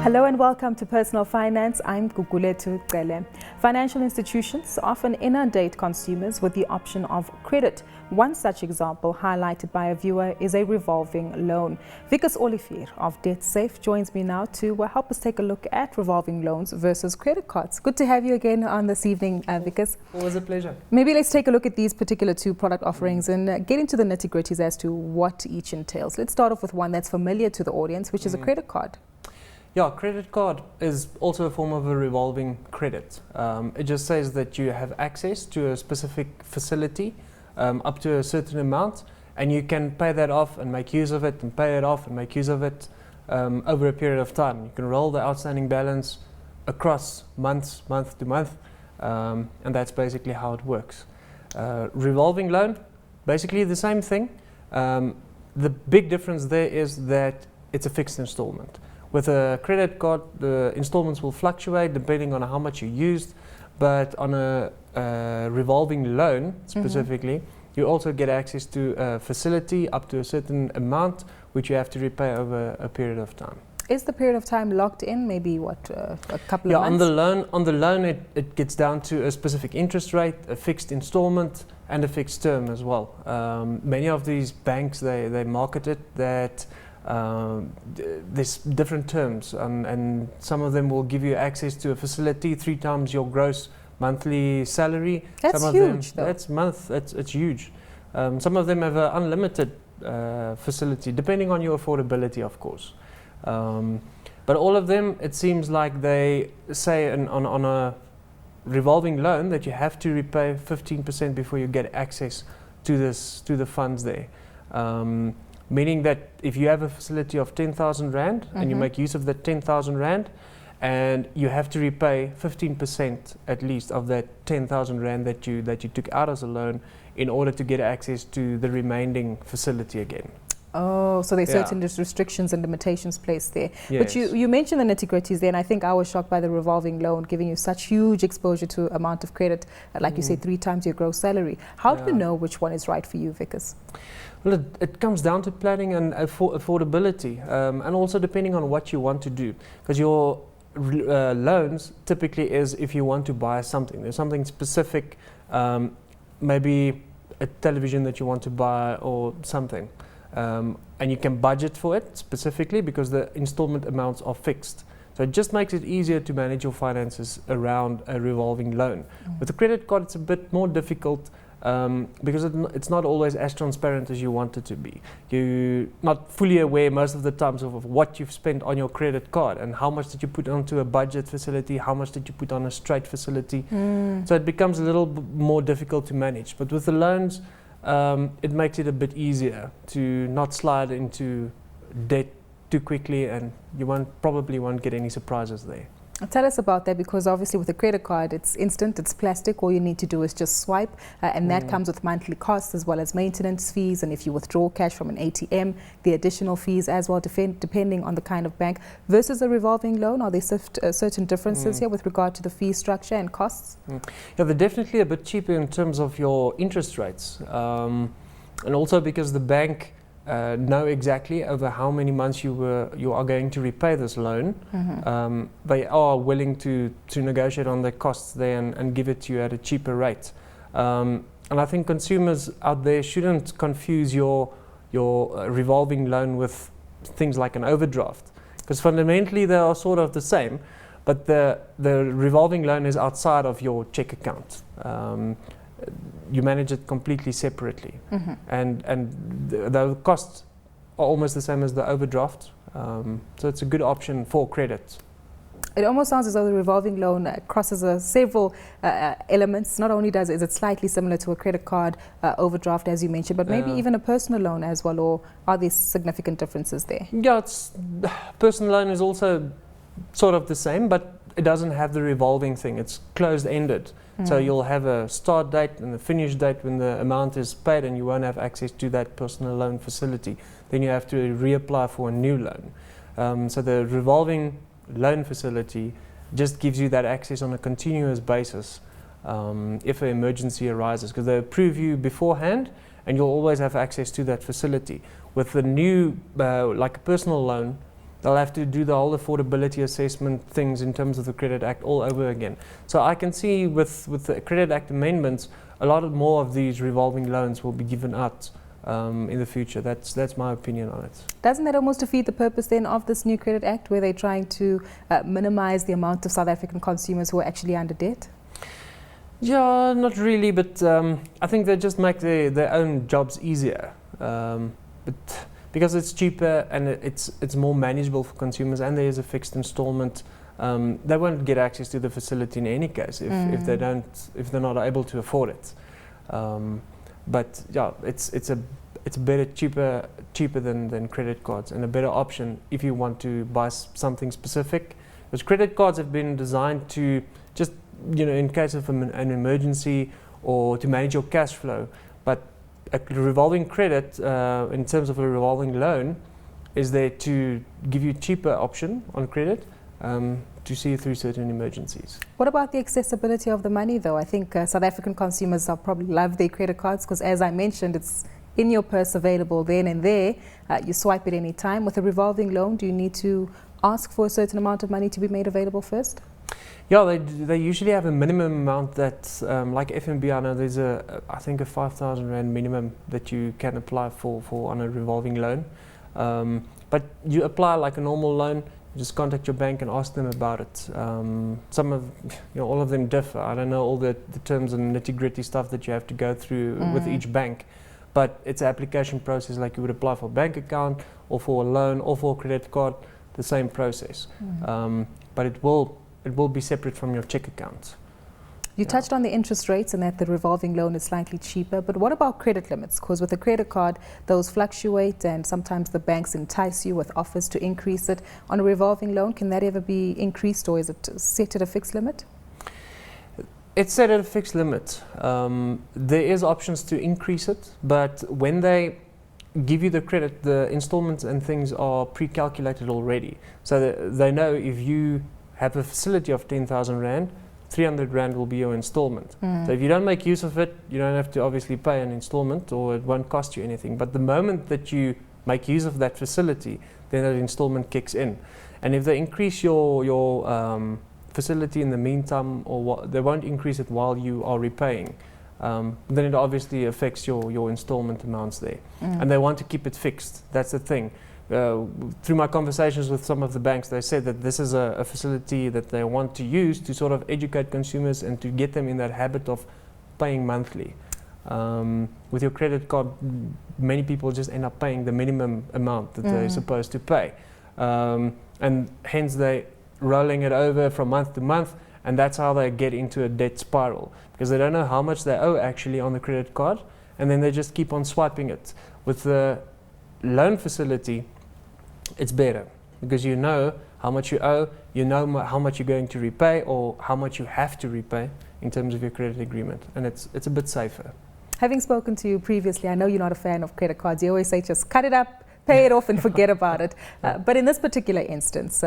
Hello and welcome to Personal Finance. I'm Gugulethu Cele. Financial institutions often inundate consumers with the option of credit. One such example highlighted by a viewer is a revolving loan. Wikus Olivier of DebtSafe joins me now to help us take a look at revolving loans versus credit cards. Good to have you again on this evening, Wikus. Always a pleasure. Maybe let's take a look at these particular two product offerings and get into the nitty-gritties as to what each entails. Let's start off with one that's familiar to the audience, which is a credit card. Yeah, credit card is also a form of a revolving credit. It just says that you have access to a specific facility up to a certain amount, and you can pay that off and make use of it and pay it off and make use of it over a period of time. You can roll the outstanding balance across month to month, and that's basically how it works. Revolving loan, basically the same thing. The big difference there is that it's a fixed installment. With a credit card, the installments will fluctuate depending on how much you used, but on a revolving loan specifically, you also get access to a facility up to a certain amount, which you have to repay over a period of time. Is the period of time locked in? Maybe a couple of months? On the loan, it gets down to a specific interest rate, a fixed installment, and a fixed term as well. Many of these banks they market it that. There's different terms, and some of them will give you access to a facility 3 times your gross monthly salary. That's some of huge, them, though. It's huge. Some of them have an unlimited facility, depending on your affordability, of course. But all of them, it seems like they say on a revolving loan that you have to repay 15% before you get access to the funds there. Meaning that if you have a facility of 10,000 Rand and you make use of that 10,000 Rand, and you have to repay 15% at least of that 10,000 Rand that you took out as a loan in order to get access to the remaining facility again. Oh, so there's certain restrictions and limitations placed there. Yes. But you mentioned the nitty-gritties there, and I think I was shocked by the revolving loan giving you such huge exposure to amount of credit, like you said, 3 times your gross salary. How do you know which one is right for you, Wikus? Well, it comes down to planning and affordability, and also depending on what you want to do. Because your loans typically is if you want to buy something. There's something specific, maybe a television that you want to buy or something. And you can budget for it specifically because the installment amounts are fixed. So it just makes it easier to manage your finances around a revolving loan. With a credit card, it's a bit more difficult because it's not always as transparent as you want it to be. You're not fully aware most of the times of what you've spent on your credit card and how much did you put onto a budget facility, how much did you put on a straight facility. So it becomes a little more difficult to manage. But with the loans, it makes it a bit easier to not slide into debt too quickly, and you probably won't get any surprises there. Tell us about that, because obviously with a credit card, it's instant, it's plastic. All you need to do is just swipe, and that comes with monthly costs as well as maintenance fees. And if you withdraw cash from an ATM, the additional fees as well, depending on the kind of bank. Versus a revolving loan, are there certain differences here with regard to the fee structure and costs? Yeah, they're definitely a bit cheaper in terms of your interest rates, and also because the bank know exactly over how many months you are going to repay this loan. They are willing to negotiate on the costs there and give it to you at a cheaper rate. And I think consumers out there shouldn't confuse your revolving loan with things like an overdraft, because fundamentally they are sort of the same, but the revolving loan is outside of your check account. You manage it completely separately, and the costs are almost the same as the overdraft, so it's a good option for credit. It almost sounds as though the revolving loan crosses several elements. Not only is it slightly similar to a credit card overdraft, as you mentioned, but maybe even a personal loan as well, or are there significant differences there? Yeah, personal loan is also sort of the same, but it doesn't have the revolving thing. It's closed-ended. So you'll have a start date and a finish date when the amount is paid, and you won't have access to that personal loan facility. Then you have to reapply for a new loan. So the revolving loan facility just gives you that access on a continuous basis if an emergency arises, because they approve you beforehand and you'll always have access to that facility. With the new, like a personal loan, they'll have to do the whole affordability assessment things in terms of the Credit Act all over again. So I can see with the Credit Act amendments, a lot more of these revolving loans will be given out in the future. That's my opinion on it. Doesn't that almost defeat the purpose then of this new Credit Act, where they're trying to minimize the amount of South African consumers who are actually under debt? Yeah, not really, but I think they just make their own jobs easier. But because it's cheaper and it's more manageable for consumers, and there is a fixed installment, they won't get access to the facility in any case if they're not able to afford it. But yeah, it's better, cheaper than credit cards, and a better option if you want to buy something specific. Because credit cards have been designed to just, in case of an emergency or to manage your cash flow. But a revolving credit, in terms of a revolving loan, is there to give you cheaper option on credit to see through certain emergencies. What about the accessibility of the money, though? I think South African consumers probably love their credit cards because, as I mentioned, it's in your purse, available then and there. You swipe it any time. With a revolving loan, do you need to ask for a certain amount of money to be made available first? Yeah, they usually have a minimum amount that, like FNB, I know there's I think a 5,000 Rand minimum that you can apply for on a revolving loan. But you apply like a normal loan. You just contact your bank and ask them about it. All of them differ. I don't know all the terms and nitty-gritty stuff that you have to go through with each bank, but it's an application process like you would apply for a bank account or for a loan or for a credit card, the same process. But it will be separate from your check account. You touched on the interest rates and that the revolving loan is slightly cheaper, but what about credit limits? Because with a credit card, those fluctuate and sometimes the banks entice you with offers to increase it. On a revolving loan, can that ever be increased, or is it set at a fixed limit? It's set at a fixed limit. There is options to increase it, but when they give you the credit, the installments and things are pre-calculated already. So they know if you have a facility of 10,000 Rand, 300 Rand will be your installment. So if you don't make use of it, you don't have to obviously pay an installment, or it won't cost you anything. But the moment that you make use of that facility, then that installment kicks in. And if they increase your facility in the meantime, or they won't increase it while you are repaying, then it obviously affects your installment amounts there. And they want to keep it fixed. That's the thing. Through my conversations with some of the banks, they said that this is a facility that they want to use to sort of educate consumers and to get them in that habit of paying monthly. With your credit card, many people just end up paying the minimum amount that they're supposed to pay. And hence they're rolling it over from month to month, and that's how they get into a debt spiral, because they don't know how much they owe actually on the credit card, and then they just keep on swiping it. With the loan facility, it's better because you know how much you owe, you know how much you're going to repay or how much you have to repay in terms of your credit agreement, and it's a bit safer. Having spoken to you previously, I know you're not a fan of credit cards. You always say just cut it up, pay it off and forget about it. But in this particular instance,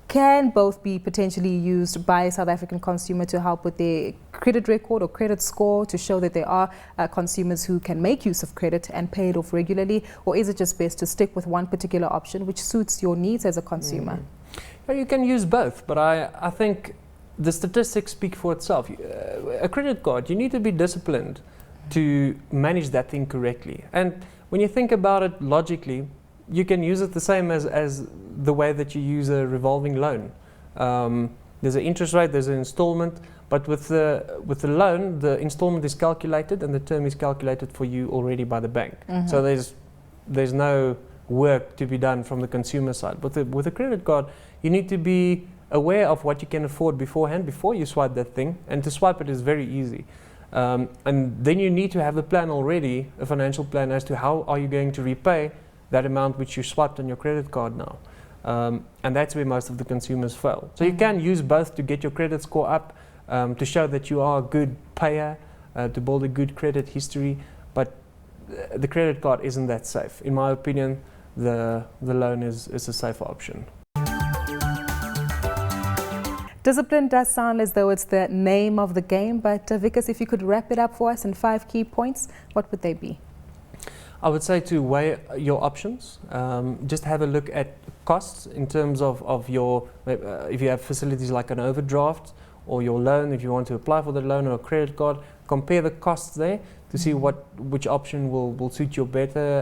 can both be potentially used by a South African consumer to help with their credit record or credit score, to show that there are consumers who can make use of credit and pay it off regularly? Or is it just best to stick with one particular option which suits your needs as a consumer? Well, you can use both, but I think the statistics speak for itself. A credit card, you need to be disciplined to manage that thing correctly. And when you think about it logically, you can use it the same as the way that you use a revolving loan. There's an interest rate, there's an installment, but with the loan, the installment is calculated and the term is calculated for you already by the bank. So there's no work to be done from the consumer side. But with a credit card, you need to be aware of what you can afford beforehand, before you swipe that thing, and to swipe it is very easy. And then you need to have a plan already, a financial plan as to how are you going to repay that amount which you swiped on your credit card now. And that's where most of the consumers fail. So you can use both to get your credit score up, to show that you are a good payer, to build a good credit history, but the credit card isn't that safe. In my opinion, the loan is a safer option. Discipline does sound as though it's the name of the game, but Wikus, if you could wrap it up for us in 5 key points, what would they be? I would say to weigh your options. Just have a look at costs in terms of your, if you have facilities like an overdraft or your loan, if you want to apply for the loan or a credit card, compare the costs there to see which option will suit you better,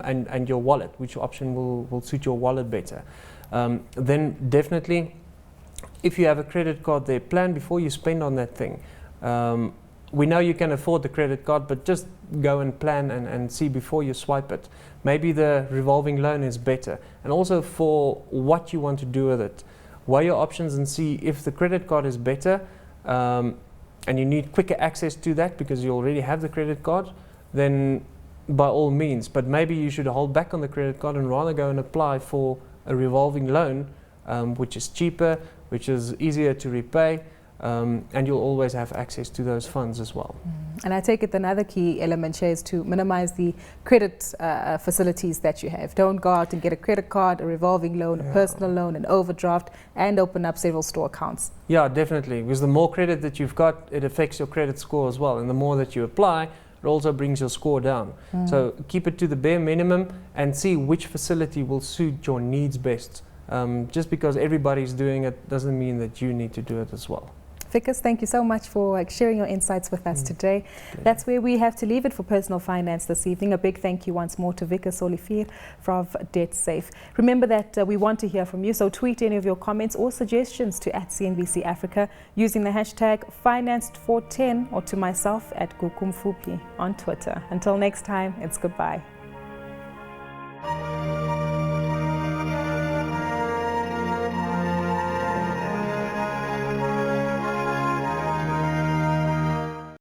and your wallet, which option will suit your wallet better. Then definitely, if you have a credit card there, plan before you spend on that thing. We know you can afford the credit card, but just go and plan and see before you swipe it. Maybe the revolving loan is better. And also for what you want to do with it. Weigh your options and see if the credit card is better, and you need quicker access to that because you already have the credit card, then by all means. But maybe you should hold back on the credit card and rather go and apply for a revolving loan, which is cheaper, which is easier to repay, and you'll always have access to those funds as well. And I take it another key element here is to minimize the credit facilities that you have. Don't go out and get a credit card, a revolving loan, a personal loan, an overdraft, and open up several store accounts. Yeah, definitely. Because the more credit that you've got, it affects your credit score as well. And the more that you apply, it also brings your score down. So keep it to the bare minimum and see which facility will suit your needs best. Just because everybody's doing it doesn't mean that you need to do it as well. Vickers, thank you so much for sharing your insights with us today. That's where we have to leave it for Personal Finance this evening. A big thank you once more to Vickers Olivier from DebtSafe. Remember that we want to hear from you, so tweet any of your comments or suggestions to @CNBC Africa using the hashtag Financed410 or to myself @Gukumfupi on Twitter. Until next time, it's goodbye.